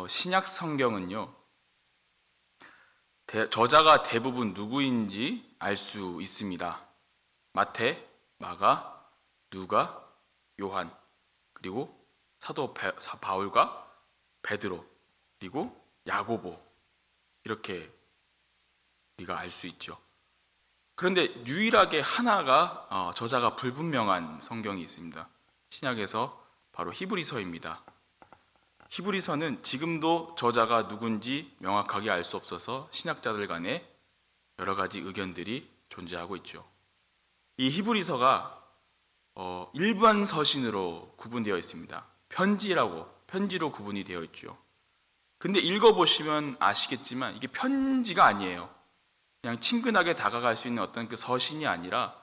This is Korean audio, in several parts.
신약 성경은요, 저자가 대부분 누구인지 알 수 있습니다. 마태, 마가, 누가, 요한, 그리고 사도 바울과 베드로, 그리고 야고보, 이렇게 우리가 알 수 있죠. 그런데 유일하게 하나가 저자가 불분명한 성경이 있습니다. 신약에서 바로 히브리서입니다. 히브리서는 지금도 저자가 누군지 명확하게 알 수 없어서 신학자들 간에 여러 가지 의견들이 존재하고 있죠. 이 히브리서가 일반 서신으로 구분되어 있습니다. 편지로 구분이 되어 있죠. 근데 읽어보시면 아시겠지만 이게 편지가 아니에요. 그냥 친근하게 다가갈 수 있는 어떤 그 서신이 아니라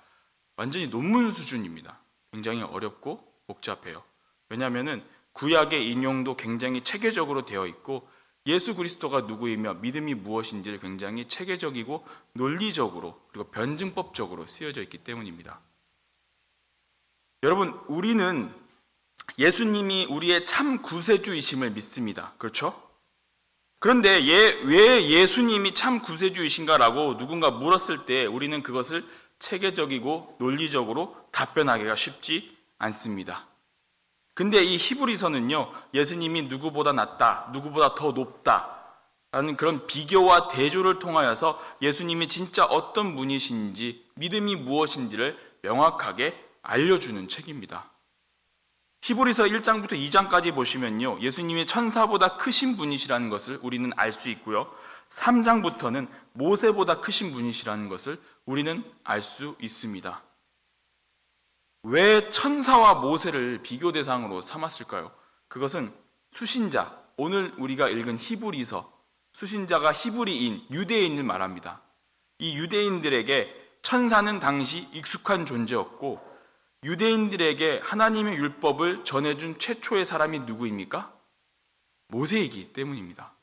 완전히 논문 수준입니다. 굉장히 어렵고 복잡해요. 왜냐하면 구약의 인용도 굉장히 체계적으로 되어 있고 예수 그리스도가 누구이며 믿음이 무엇인지를 굉장히 체계적이고 논리적으로 그리고 변증법적으로 쓰여져 있기 때문입니다. 여러분, 우리는 예수님이 우리의 참 구세주이심을 믿습니다. 그렇죠? 그런데 왜 예수님이 참 구세주이신가라고 누군가 물었을 때 우리는 그것을 체계적이고 논리적으로 답변하기가 쉽지 않습니다. 근데 이 히브리서는요, 예수님이 누구보다 낫다, 누구보다 더 높다라는 그런 비교와 대조를 통하여서 예수님이 진짜 어떤 분이신지, 믿음이 무엇인지를 명확하게 알려주는 책입니다. 히브리서 1장부터 2장까지 보시면요, 예수님이 천사보다 크신 분이시라는 것을 우리는 알 수 있고요, 3장부터는 모세보다 크신 분이시라는 것을 우리는 알 수 있습니다. 왜 천사와 모세를 비교 대상으로 삼았을까요? 그것은 수신자, 오늘 우리가 읽은 히브리서, 수신자가 히브리인, 유대인을 말합니다. 이 유대인들에게 천사는 당시 익숙한 존재였고 유대인들에게 하나님의 율법을 전해준 최초의 사람이 누구입니까? 모세이기 때문입니다.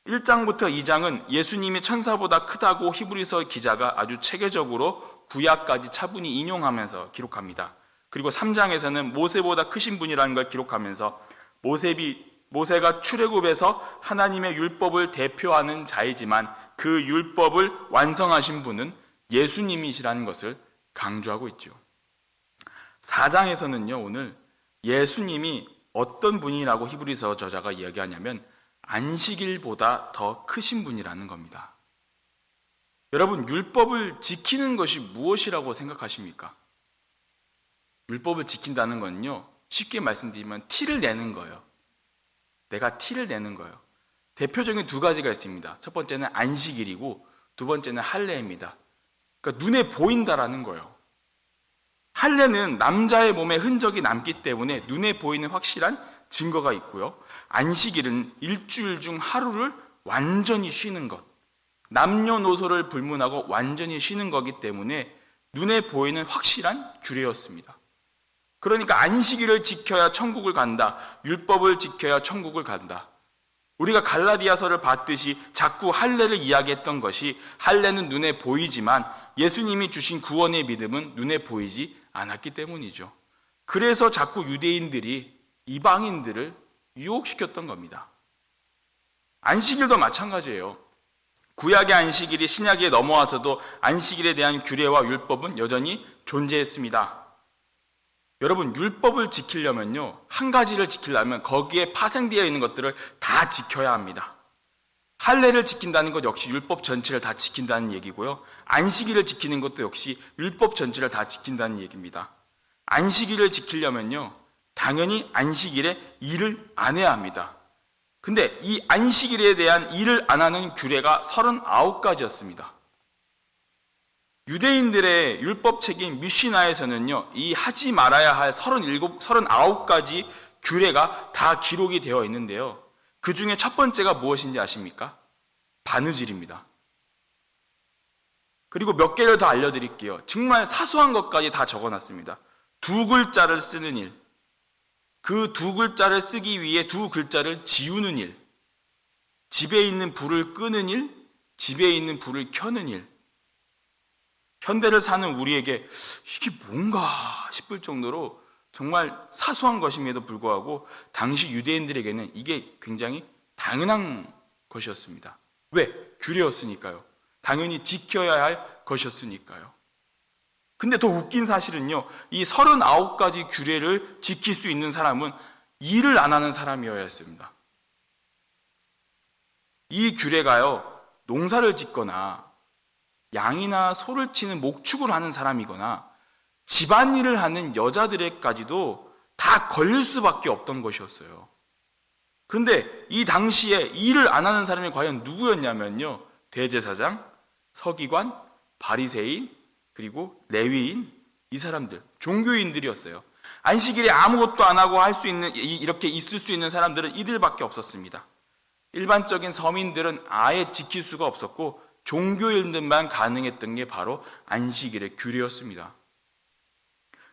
1장부터 2장은 예수님이 천사보다 크다고 히브리서 기자가 아주 체계적으로 구약까지 차분히 인용하면서 기록합니다. 그리고 3장에서는 모세보다 크신 분이라는 걸 기록하면서 모세가 출애굽에서 하나님의 율법을 대표하는 자이지만 그 율법을 완성하신 분은 예수님이시라는 것을 강조하고 있죠. 4장에서는요, 오늘 예수님이 어떤 분이라고 히브리서 저자가 이야기하냐면 안식일보다 더 크신 분이라는 겁니다. 여러분, 율법을 지키는 것이 무엇이라고 생각하십니까? 율법을 지킨다는 건요, 쉽게 말씀드리면 티를 내는 거예요. 내가 티를 내는 거예요. 대표적인 두 가지가 있습니다. 첫 번째는 안식일이고 두 번째는 할례입니다. 그러니까 눈에 보인다라는 거예요. 할례는 남자의 몸에 흔적이 남기 때문에 눈에 보이는 확실한 증거가 있고요, 안식일은 일주일 중 하루를 완전히 쉬는 것, 남녀노소를 불문하고 완전히 쉬는 거기 때문에 눈에 보이는 확실한 규례였습니다. 그러니까 안식일을 지켜야 천국을 간다, 율법을 지켜야 천국을 간다. 우리가 갈라디아서를 봤듯이 자꾸 할례를 이야기했던 것이 할례는 눈에 보이지만 예수님이 주신 구원의 믿음은 눈에 보이지 않았기 때문이죠. 그래서 자꾸 유대인들이 이방인들을 유혹시켰던 겁니다. 안식일도 마찬가지예요. 구약의 안식일이 신약에 넘어와서도 안식일에 대한 규례와 율법은 여전히 존재했습니다. 여러분, 율법을 지키려면요, 한 가지를 지키려면 거기에 파생되어 있는 것들을 다 지켜야 합니다. 할례를 지킨다는 것 역시 율법 전체를 다 지킨다는 얘기고요, 안식일을 지키는 것도 역시 율법 전체를 다 지킨다는 얘기입니다. 안식일을 지키려면요, 당연히 안식일에 일을 안 해야 합니다. 근데 이 안식일에 대한 일을 안 하는 규례가 39가지였습니다. 유대인들의 율법책인 미시나에서는요, 이 하지 말아야 할 39가지 규례가 다 기록이 되어 있는데요, 그 중에 첫 번째가 무엇인지 아십니까? 바느질입니다. 그리고 몇 개를 더 알려드릴게요. 정말 사소한 것까지 다 적어놨습니다. 2글자를 쓰는 일, 그 2글자를 쓰기 위해 2글자를 지우는 일, 집에 있는 불을 끄는 일, 집에 있는 불을 켜는 일. 현대를 사는 우리에게 이게 뭔가 싶을 정도로 정말 사소한 것임에도 불구하고 당시 유대인들에게는 이게 굉장히 당연한 것이었습니다. 왜? 규례였으니까요. 당연히 지켜야 할 것이었으니까요. 근데 더 웃긴 사실은요, 이 39가지 규례를 지킬 수 있는 사람은 일을 안 하는 사람이어야 했습니다. 이 규례가요, 농사를 짓거나 양이나 소를 치는 목축을 하는 사람이거나 집안일을 하는 여자들에까지도 다 걸릴 수밖에 없던 것이었어요. 그런데 이 당시에 일을 안 하는 사람이 과연 누구였냐면요, 대제사장, 서기관, 바리새인, 그리고 레위인, 이 사람들, 종교인들이었어요. 안식일에 아무것도 안 하고 할 수 있는, 이렇게 있을 수 있는 사람들은 이들밖에 없었습니다. 일반적인 서민들은 아예 지킬 수가 없었고 종교인들만 가능했던 게 바로 안식일의 규례였습니다.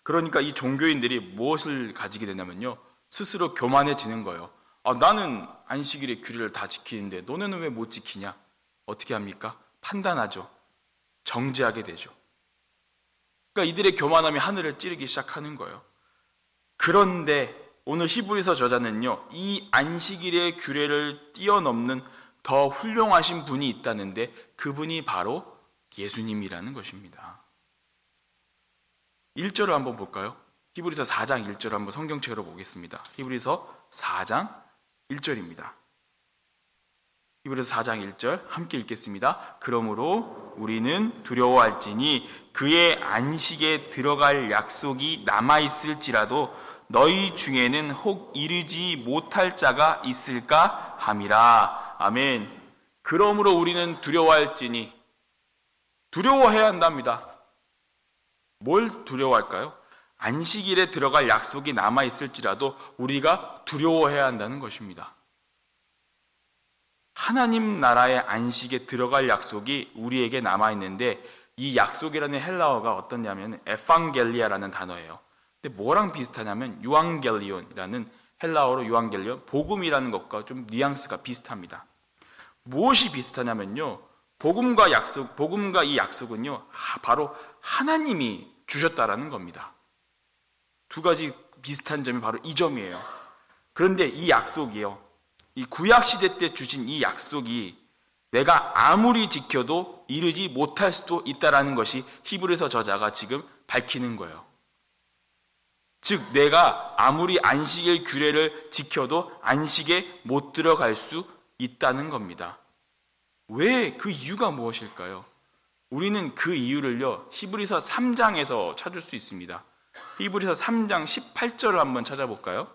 그러니까 이 종교인들이 무엇을 가지게 되냐면요, 스스로 교만해지는 거예요. 나는 안식일의 규례를 다 지키는데 너네는 왜 못 지키냐? 어떻게 합니까? 판단하죠. 정죄하게 되죠. 그러니까 이들의 교만함이 하늘을 찌르기 시작하는 거예요. 그런데 오늘 히브리서 저자는요, 이 안식일의 규례를 뛰어넘는 더 훌륭하신 분이 있다는데 그분이 바로 예수님이라는 것입니다. 1절을 한번 볼까요? 히브리서 4장 1절을 한번 성경책으로 보겠습니다. 히브리서 4장 1절입니다. 히브리서 4장 1절 함께 읽겠습니다. 그러므로 우리는 두려워할지니 그의 안식에 들어갈 약속이 남아있을지라도 너희 중에는 혹 이르지 못할 자가 있을까 함이라. 아멘. 그러므로 우리는 두려워할지니, 두려워해야 한답니다. 뭘 두려워할까요? 안식일에 들어갈 약속이 남아있을지라도 우리가 두려워해야 한다는 것입니다. 하나님 나라의 안식에 들어갈 약속이 우리에게 남아있는데 이 약속이라는 헬라어가 어떠냐면 에반겔리아라는 단어예요. 근데 뭐랑 비슷하냐면 유앙겔리온이라는 헬라어로 유앙겔리온, 복음이라는 것과 좀 뉘앙스가 비슷합니다. 무엇이 비슷하냐면요, 복음과 이 약속은요, 바로 하나님이 주셨다라는 겁니다. 두 가지 비슷한 점이 바로 이 점이에요. 그런데 이 약속이요, 이 구약시대 때 주신 이 약속이 내가 아무리 지켜도 이루지 못할 수도 있다는 것이 히브리서 저자가 지금 밝히는 거예요. 즉 내가 아무리 안식일 규례를 지켜도 안식에 못 들어갈 수 있다는 겁니다. 왜? 그 이유가 무엇일까요? 우리는 그 이유를요, 히브리서 3장에서 찾을 수 있습니다. 히브리서 3장 18절을 한번 찾아볼까요?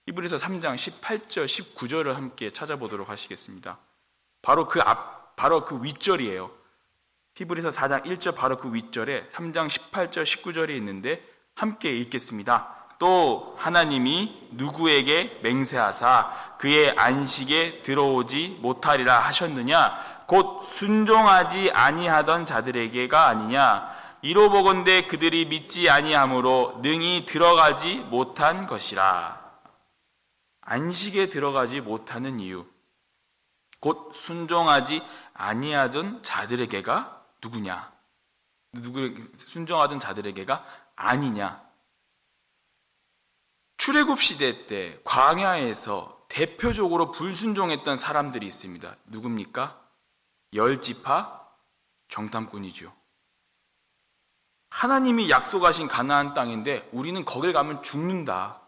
히브리서 3장 18절, 19절을 함께 찾아보도록 하시겠습니다. 바로 그 윗절이에요. 히브리서 4장 1절 바로 그 윗절에 3장 18절, 19절이 있는데 함께 읽겠습니다. 또 하나님이 누구에게 맹세하사 그의 안식에 들어오지 못하리라 하셨느냐? 곧 순종하지 아니하던 자들에게가 아니냐? 이로 보건대 그들이 믿지 아니함으로 능히 들어가지 못한 것이라. 안식에 들어가지 못하는 이유, 곧 순종하지 아니하던 자들에게가 누구냐? 순종하던 자들에게가 아니냐? 출애굽 시대 때 광야에서 대표적으로 불순종했던 사람들이 있습니다. 누굽니까? 10지파 정탐꾼이죠. 하나님이 약속하신 가나안 땅인데 우리는 거길 가면 죽는다.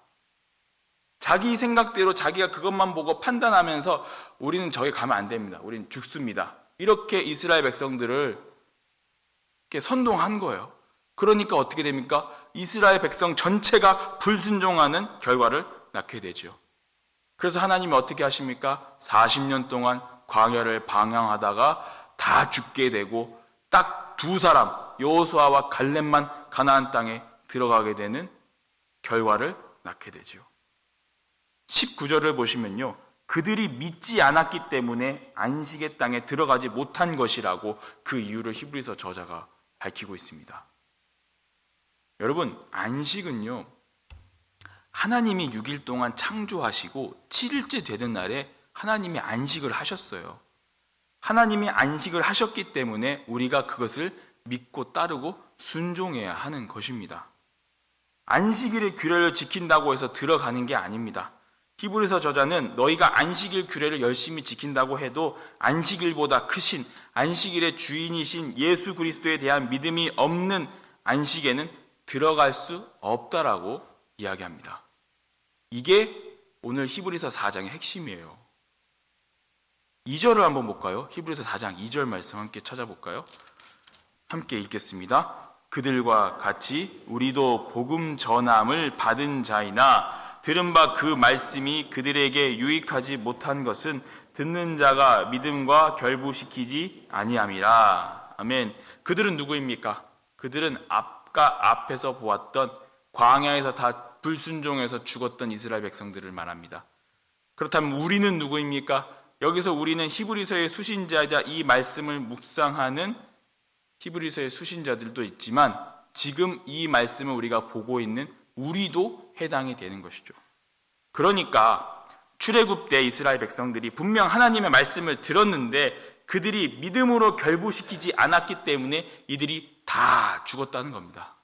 자기 생각대로 자기가 그것만 보고 판단하면서 우리는 저기 가면 안 됩니다. 우리는 죽습니다. 이렇게 이스라엘 백성들을 이렇게 선동한 거예요. 그러니까 어떻게 됩니까? 이스라엘 백성 전체가 불순종하는 결과를 낳게 되죠. 그래서 하나님이 어떻게 하십니까? 40년 동안 광야를 방황하다가 다 죽게 되고 딱 두 사람, 여호수아와 갈렙만 가나안 땅에 들어가게 되는 결과를 낳게 되죠. 19절을 보시면요, 그들이 믿지 않았기 때문에 안식의 땅에 들어가지 못한 것이라고 그 이유를 히브리서 저자가 밝히고 있습니다. 여러분, 안식은요, 하나님이 6일 동안 창조하시고 7일째 되는 날에 하나님이 안식을 하셨어요. 하나님이 안식을 하셨기 때문에 우리가 그것을 믿고 따르고 순종해야 하는 것입니다. 안식일의 규례를 지킨다고 해서 들어가는 게 아닙니다. 히브리서 저자는 너희가 안식일 규례를 열심히 지킨다고 해도 안식일보다 크신 안식일의 주인이신 예수 그리스도에 대한 믿음이 없는 안식에는 들어갈 수 없다라고 이야기합니다. 이게 오늘 히브리서 4장의 핵심이에요. 2절을 한번 볼까요? 히브리서 4장 2절 말씀 함께 찾아볼까요? 함께 읽겠습니다. 그들과 같이 우리도 복음 전함을 받은 자이나 들은 바 그 말씀이 그들에게 유익하지 못한 것은 듣는 자가 믿음과 결부시키지 아니함이라. 아멘. 그들은 누구입니까? 그들은 앞에서 보았던 광야에서 다 불순종해서 죽었던 이스라엘 백성들을 말합니다. 그렇다면 우리는 누구입니까? 여기서 우리는 히브리서의 수신자이자 이 말씀을 묵상하는 히브리서의 수신자들도 있지만 지금 이 말씀을 우리가 보고 있는 우리도 해당이 되는 것이죠. 그러니까 출애굽 때 이스라엘 백성들이 분명 하나님의 말씀을 들었는데 그들이 믿음으로 결부시키지 않았기 때문에 이들이 다 죽었다는 겁니다.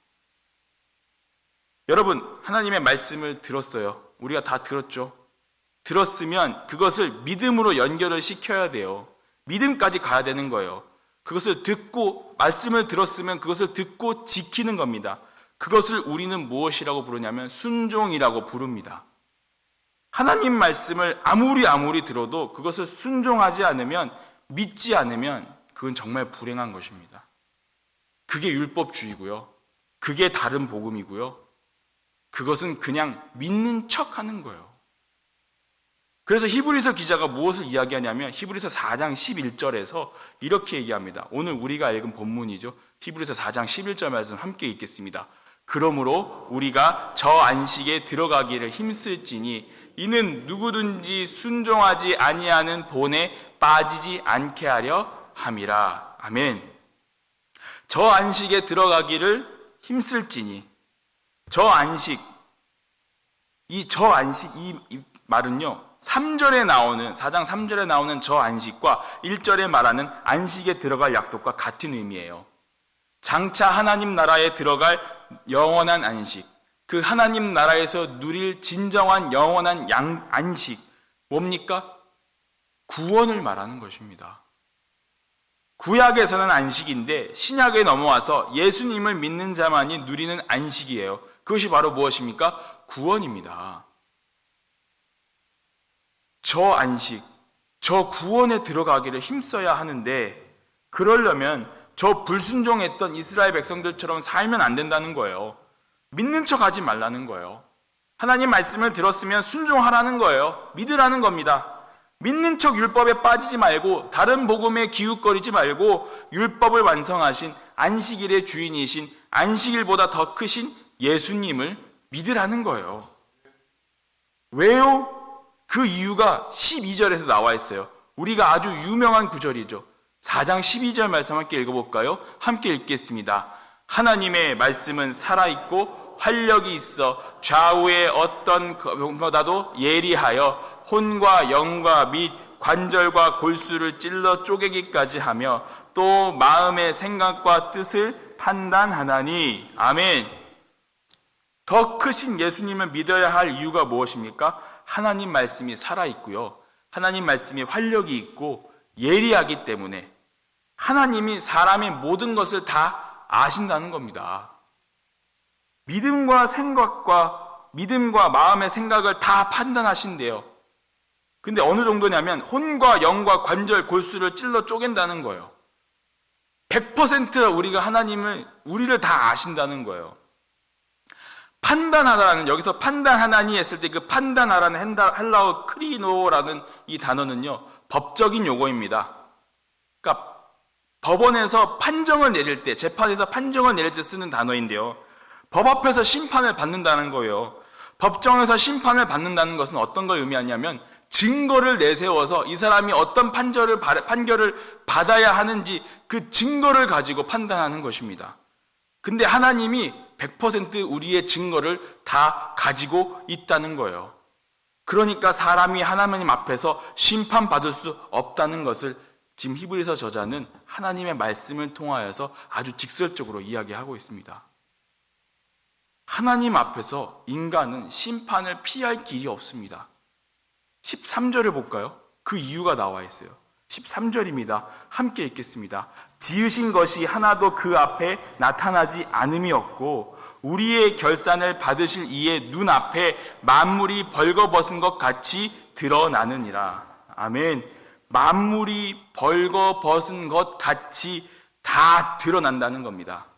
여러분, 하나님의 말씀을 들었어요. 우리가 다 들었죠. 들었으면 그것을 믿음으로 연결을 시켜야 돼요. 믿음까지 가야 되는 거예요. 그것을 듣고 말씀을 들었으면 그것을 듣고 지키는 겁니다. 그것을 우리는 무엇이라고 부르냐면 순종이라고 부릅니다. 하나님 말씀을 아무리 들어도 그것을 순종하지 않으면, 믿지 않으면 그건 정말 불행한 것입니다. 그게 율법주의고요. 그게 다른 복음이고요. 그것은 그냥 믿는 척하는 거예요. 그래서 히브리서 기자가 무엇을 이야기하냐면 히브리서 4장 11절에서 이렇게 얘기합니다. 오늘 우리가 읽은 본문이죠. 히브리서 4장 11절 말씀 함께 읽겠습니다. 그러므로 우리가 저 안식에 들어가기를 힘쓸지니 이는 누구든지 순종하지 아니하는 본에 빠지지 않게 하려 함이라. 아멘. 저 안식에 들어가기를 힘쓸지니, 저 안식, 이 말은요 3절에 나오는 4장 3절에 나오는 저 안식과 1절에 말하는 안식에 들어갈 약속과 같은 의미예요. 장차 하나님 나라에 들어갈 영원한 안식, 그 하나님 나라에서 누릴 진정한 영원한 안식, 뭡니까? 구원을 말하는 것입니다. 구약에서는 안식인데 신약에 넘어와서 예수님을 믿는 자만이 누리는 안식이에요. 그것이 바로 무엇입니까? 구원입니다. 저 안식, 저 구원에 들어가기를 힘써야 하는데 그러려면 저 불순종했던 이스라엘 백성들처럼 살면 안 된다는 거예요. 믿는 척 하지 말라는 거예요. 하나님 말씀을 들었으면 순종하라는 거예요. 믿으라는 겁니다. 믿는 척 율법에 빠지지 말고 다른 복음에 기웃거리지 말고 율법을 완성하신 안식일의 주인이신 안식일보다 더 크신 예수님을 믿으라는 거예요. 왜요? 그 이유가 12절에서 나와 있어요. 우리가 아주 유명한 구절이죠. 4장 12절 말씀 함께 읽어볼까요? 함께 읽겠습니다. 하나님의 말씀은 살아있고 활력이 있어 좌우의 어떤 것보다도 예리하여 혼과 영과 및 관절과 골수를 찔러 쪼개기까지 하며 또 마음의 생각과 뜻을 판단하나니. 아멘. 더 크신 예수님을 믿어야 할 이유가 무엇입니까? 하나님 말씀이 살아있고요. 하나님 말씀이 활력이 있고 예리하기 때문에 하나님이 사람의 모든 것을 다 아신다는 겁니다. 믿음과 마음의 생각을 다 판단하신대요. 근데 어느 정도냐면 혼과 영과 관절, 골수를 찔러 쪼갠다는 거예요. 100% 우리를 다 아신다는 거예요. 판단하라는, 여기서 판단하나니 했을 때 그 판단하라는 헬라어 크리노라는 이 단어는요, 법적인 용어입니다. 그러니까 법원에서 판정을 내릴 때, 재판에서 판정을 내릴 때 쓰는 단어인데요. 법 앞에서 심판을 받는다는 거예요. 법정에서 심판을 받는다는 것은 어떤 걸 의미하냐면 증거를 내세워서 이 사람이 어떤 판결을 받아야 하는지 그 증거를 가지고 판단하는 것입니다. 근데 하나님이 100% 우리의 증거를 다 가지고 있다는 거예요. 그러니까 사람이 하나님 앞에서 심판받을 수 없다는 것을 지금 히브리서 저자는 하나님의 말씀을 통하여서 아주 직설적으로 이야기하고 있습니다. 하나님 앞에서 인간은 심판을 피할 길이 없습니다. 13절을 볼까요? 그 이유가 나와 있어요. 13절입니다. 함께 읽겠습니다. 지으신 것이 하나도 그 앞에 나타나지 않음이 없고 우리의 결산을 받으실 이의 눈앞에 만물이 벌거벗은 것 같이 드러나느니라. 아멘. 만물이 벌거벗은 것 같이 다 드러난다는 겁니다.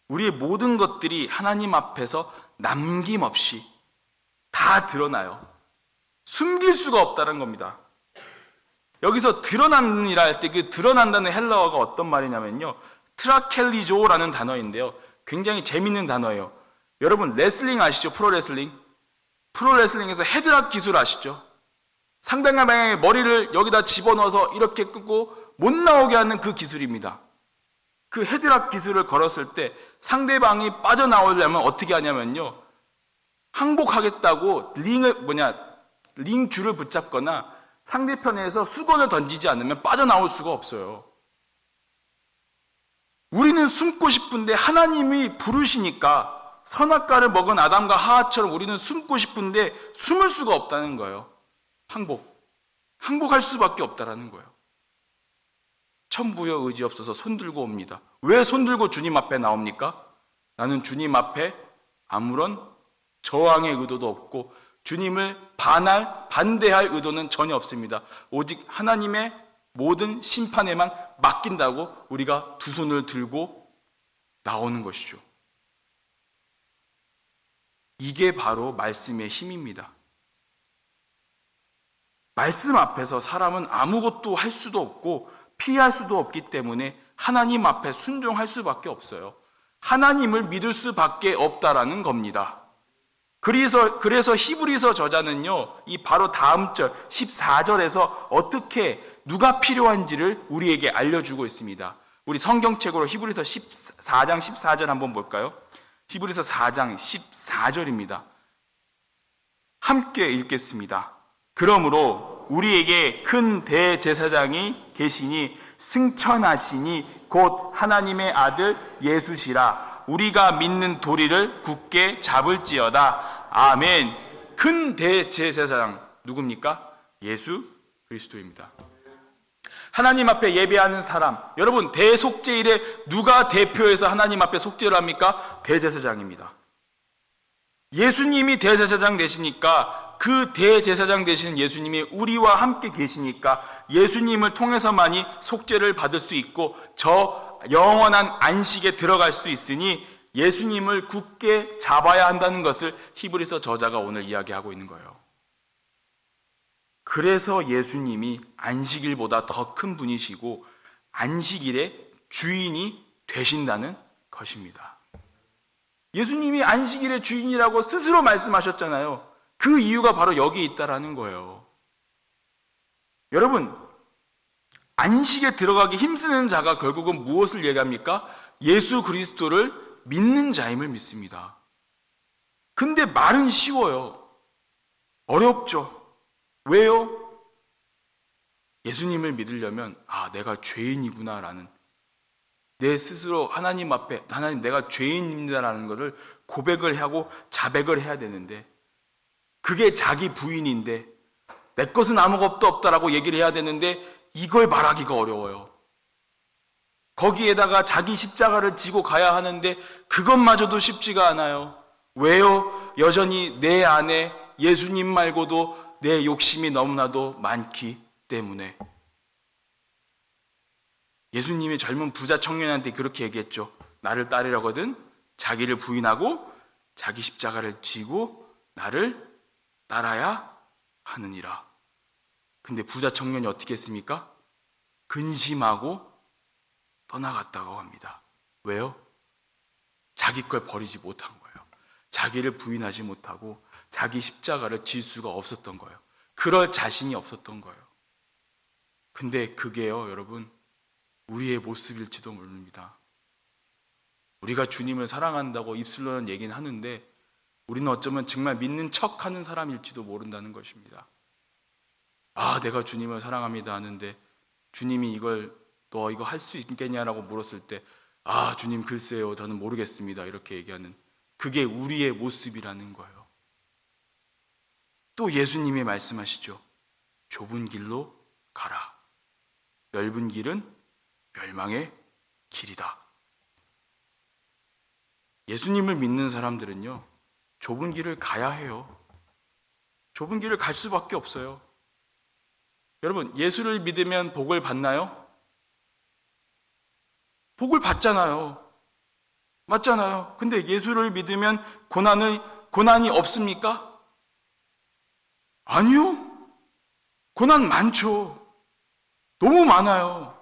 우리의 모든 것들이 하나님 앞에서 남김없이 다 드러나요. 숨길 수가 없다는 겁니다. 여기서 드러나느니라 할 때 그 드러난다는 헬라어가 어떤 말이냐면요, 트라켈리조라는 단어인데요, 굉장히 재밌는 단어예요. 여러분 레슬링 아시죠? 프로레슬링. 프로레슬링에서 헤드락 기술 아시죠? 상대방의 머리를 여기다 집어넣어서 이렇게 끄고 못 나오게 하는 그 기술입니다. 그 헤드락 기술을 걸었을 때 상대방이 빠져나오려면 어떻게 하냐면요, 항복하겠다고 링 줄을 붙잡거나 상대편에서 수건을 던지지 않으면 빠져나올 수가 없어요. 우리는 숨고 싶은데 하나님이 부르시니까 선악과를 먹은 아담과 하와처럼 우리는 숨고 싶은데 숨을 수가 없다는 거예요. 항복할 수밖에 없다라는 거예요. 천부여 의지 없어서 손들고 옵니다. 왜 손들고 주님 앞에 나옵니까? 나는 주님 앞에 아무런 저항의 의도도 없고 주님을 반대할 의도는 전혀 없습니다. 오직 하나님의 모든 심판에만 맡긴다고 우리가 두 손을 들고 나오는 것이죠. 이게 바로 말씀의 힘입니다. 말씀 앞에서 사람은 아무것도 할 수도 없고 피할 수도 없기 때문에 하나님 앞에 순종할 수밖에 없어요. 하나님을 믿을 수밖에 없다라는 겁니다. 그래서 히브리서 저자는요, 이 바로 다음 절 14절에서 어떻게 누가 필요한지를 우리에게 알려주고 있습니다. 우리 성경책으로 히브리서 4장 14절 한번 볼까요? 히브리서 4장 14절입니다. 함께 읽겠습니다. 그러므로 우리에게 큰 대제사장이 계시니 승천하시니 곧 하나님의 아들 예수시라. 우리가 믿는 도리를 굳게 잡을지어다. 아멘. 큰 대제사장 누굽니까? 예수 그리스도입니다. 하나님 앞에 예배하는 사람, 여러분 대속죄일에 누가 대표해서 하나님 앞에 속죄를 합니까? 대제사장입니다. 예수님이 대제사장 되시니까 그 대제사장 되시는 예수님이 우리와 함께 계시니까 예수님을 통해서만이 속죄를 받을 수 있고 저 영원한 안식에 들어갈 수 있으니 예수님을 굳게 잡아야 한다는 것을 히브리서 저자가 오늘 이야기하고 있는 거예요. 그래서 예수님이 안식일보다 더 큰 분이시고 안식일의 주인이 되신다는 것입니다. 예수님이 안식일의 주인이라고 스스로 말씀하셨잖아요. 그 이유가 바로 여기 있다라는 거예요. 여러분, 안식에 들어가기 힘쓰는 자가 결국은 무엇을 얘기합니까? 예수 그리스도를 믿는 자임을 믿습니다. 근데 말은 쉬워요. 어렵죠. 왜요? 예수님을 믿으려면 내가 죄인이구나라는, 내 스스로 하나님 앞에 하나님 내가 죄인입니다라는 것을 고백을 하고 자백을 해야 되는데, 그게 자기 부인인데 내 것은 아무것도 없다라고 얘기를 해야 되는데 이걸 말하기가 어려워요. 거기에다가 자기 십자가를 지고 가야 하는데 그것마저도 쉽지가 않아요. 왜요? 여전히 내 안에 예수님 말고도 내 욕심이 너무나도 많기 때문에. 예수님이 젊은 부자 청년한테 그렇게 얘기했죠. 나를 따르려거든 자기를 부인하고 자기 십자가를 지고 나를 따라야 하느니라. 근데 부자 청년이 어떻게 했습니까? 근심하고 떠나갔다고 합니다. 왜요? 자기 걸 버리지 못한 거예요. 자기를 부인하지 못하고 자기 십자가를 질 수가 없었던 거예요. 그럴 자신이 없었던 거예요. 근데 그게요, 여러분, 우리의 모습일지도 모릅니다. 우리가 주님을 사랑한다고 입술로는 얘기는 하는데 우리는 어쩌면 정말 믿는 척하는 사람일지도 모른다는 것입니다. 내가 주님을 사랑합니다 하는데 주님이 너 이거 할 수 있겠냐라고 물었을 때 아, 주님 글쎄요, 저는 모르겠습니다. 이렇게 얘기하는, 그게 우리의 모습이라는 거예요. 또 예수님이 말씀하시죠. 좁은 길로 가라. 넓은 길은 멸망의 길이다. 예수님을 믿는 사람들은요, 좁은 길을 가야 해요. 좁은 길을 갈 수밖에 없어요. 여러분, 예수를 믿으면 복을 받나요? 복을 받잖아요. 맞잖아요. 근데 예수를 믿으면 고난이 없습니까? 아니요. 고난 많죠. 너무 많아요.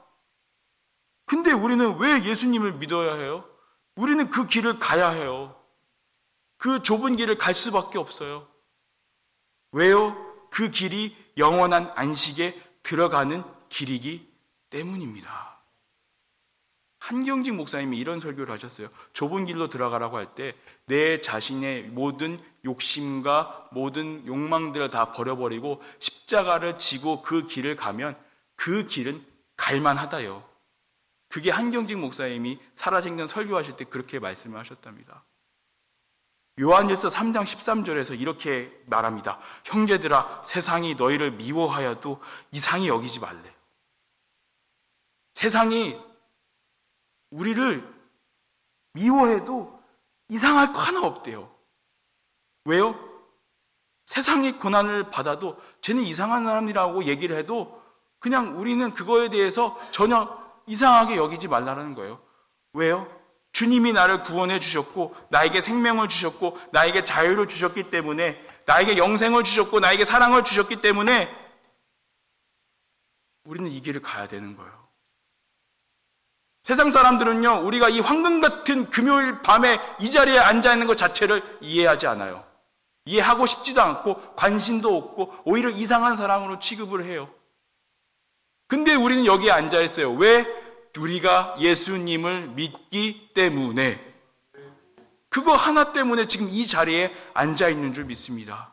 근데 우리는 왜 예수님을 믿어야 해요? 우리는 그 길을 가야 해요. 그 좁은 길을 갈 수밖에 없어요. 왜요? 그 길이 영원한 안식에 들어가는 길이기 때문입니다. 한경직 목사님이 이런 설교를 하셨어요. 좁은 길로 들어가라고 할 때 내 자신의 모든 욕심과 모든 욕망들을 다 버려버리고 십자가를 지고 그 길을 가면 그 길은 갈만하다요. 그게 한경직 목사님이 살아생전 설교하실 때 그렇게 말씀을 하셨답니다. 요한일서 3장 13절에서 이렇게 말합니다. 형제들아, 세상이 너희를 미워하여도 이상히 여기지 말래. 세상이 우리를 미워해도 이상할 거 하나 없대요. 왜요? 세상이 고난을 받아도 쟤는 이상한 사람이라고 얘기를 해도 그냥 우리는 그거에 대해서 전혀 이상하게 여기지 말라는 거예요. 왜요? 주님이 나를 구원해 주셨고 나에게 생명을 주셨고 나에게 자유를 주셨기 때문에, 나에게 영생을 주셨고 나에게 사랑을 주셨기 때문에 우리는 이 길을 가야 되는 거예요. 세상 사람들은요, 우리가 이 황금 같은 금요일 밤에 이 자리에 앉아있는 것 자체를 이해하지 않아요. 이해하고 싶지도 않고 관심도 없고 오히려 이상한 사람으로 취급을 해요. 근데 우리는 여기에 앉아있어요. 왜? 우리가 예수님을 믿기 때문에. 그거 하나 때문에 지금 이 자리에 앉아있는 줄 믿습니다.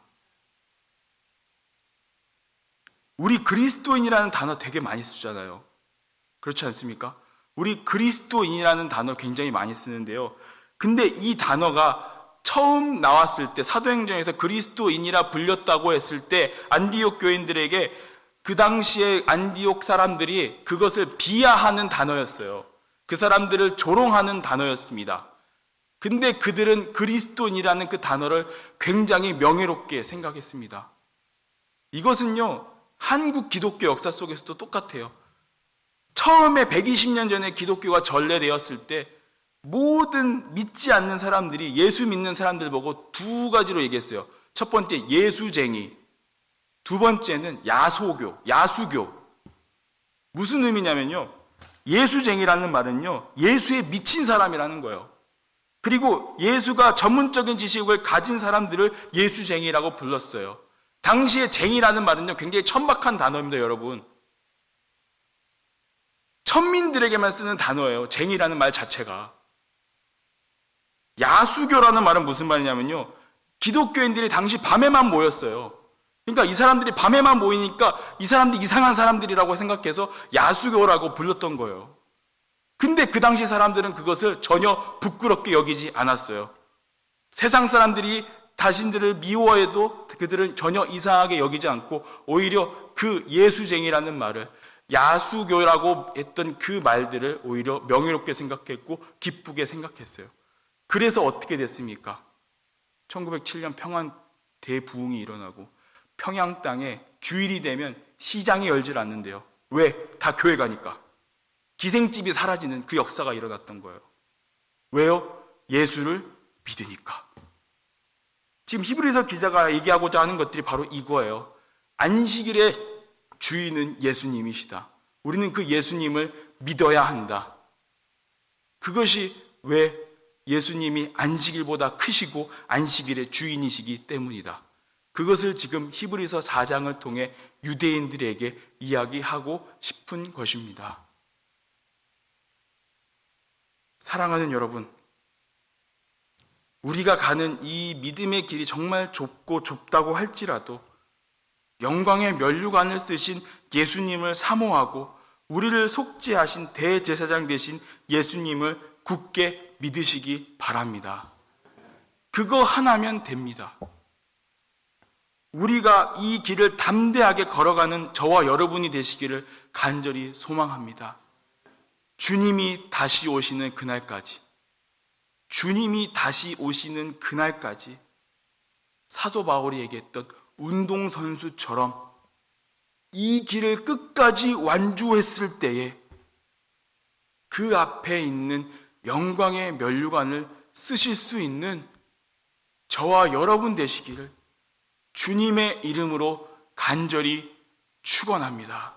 우리 그리스도인이라는 단어 되게 많이 쓰잖아요. 그렇지 않습니까? 우리 그리스도인이라는 단어 굉장히 많이 쓰는데요. 근데 이 단어가 처음 나왔을 때, 사도행전에서 그리스도인이라 불렸다고 했을 때 안디옥 교인들에게 그 당시에 안디옥 사람들이 그것을 비하하는 단어였어요. 그 사람들을 조롱하는 단어였습니다. 근데 그들은 그리스도인이라는 그 단어를 굉장히 명예롭게 생각했습니다. 이것은요, 한국 기독교 역사 속에서도 똑같아요. 처음에 120년 전에 기독교가 전래되었을 때 모든 믿지 않는 사람들이 예수 믿는 사람들 보고 두 가지로 얘기했어요. 첫 번째, 예수쟁이. 두 번째는 야수교. 무슨 의미냐면요, 예수쟁이라는 말은요, 예수에 미친 사람이라는 거예요. 그리고 예수가 전문적인 지식을 가진 사람들을 예수쟁이라고 불렀어요. 당시에 쟁이라는 말은요, 굉장히 천박한 단어입니다, 여러분. 천민들에게만 쓰는 단어예요, 쟁이라는 말 자체가. 야수교라는 말은 무슨 말이냐면요, 기독교인들이 당시 밤에만 모였어요. 그러니까 이 사람들이 밤에만 모이니까 이 사람들이 이상한 사람들이라고 생각해서 야수교라고 불렀던 거예요. 근데 그 당시 사람들은 그것을 전혀 부끄럽게 여기지 않았어요. 세상 사람들이 자신들을 미워해도 그들은 전혀 이상하게 여기지 않고 오히려 그 예수쟁이라는 말을, 야수교라고 했던 그 말들을 오히려 명예롭게 생각했고 기쁘게 생각했어요. 그래서 어떻게 됐습니까? 1907년 평안 대부흥이 일어나고 평양 땅에 주일이 되면 시장이 열질 않는데요. 왜? 다 교회 가니까. 기생집이 사라지는 그 역사가 일어났던 거예요. 왜요? 예수를 믿으니까. 지금 히브리서 기자가 얘기하고자 하는 것들이 바로 이거예요. 안식일의 주인은 예수님이시다. 우리는 그 예수님을 믿어야 한다. 그것이 왜 예수님이 안식일보다 크시고 안식일의 주인이시기 때문이다. 그것을 지금 히브리서 4장을 통해 유대인들에게 이야기하고 싶은 것입니다. 사랑하는 여러분, 우리가 가는 이 믿음의 길이 정말 좁고 좁다고 할지라도 영광의 면류관을 쓰신 예수님을 사모하고 우리를 속죄하신 대제사장 되신 예수님을 굳게 믿으시기 바랍니다. 그거 하나면 됩니다. 우리가 이 길을 담대하게 걸어가는 저와 여러분이 되시기를 간절히 소망합니다. 주님이 다시 오시는 그날까지, 주님이 다시 오시는 그날까지 사도 바울이 얘기했던 운동선수처럼 이 길을 끝까지 완주했을 때에 그 앞에 있는 영광의 면류관을 쓰실 수 있는 저와 여러분 되시기를 주님의 이름으로 간절히 축원합니다.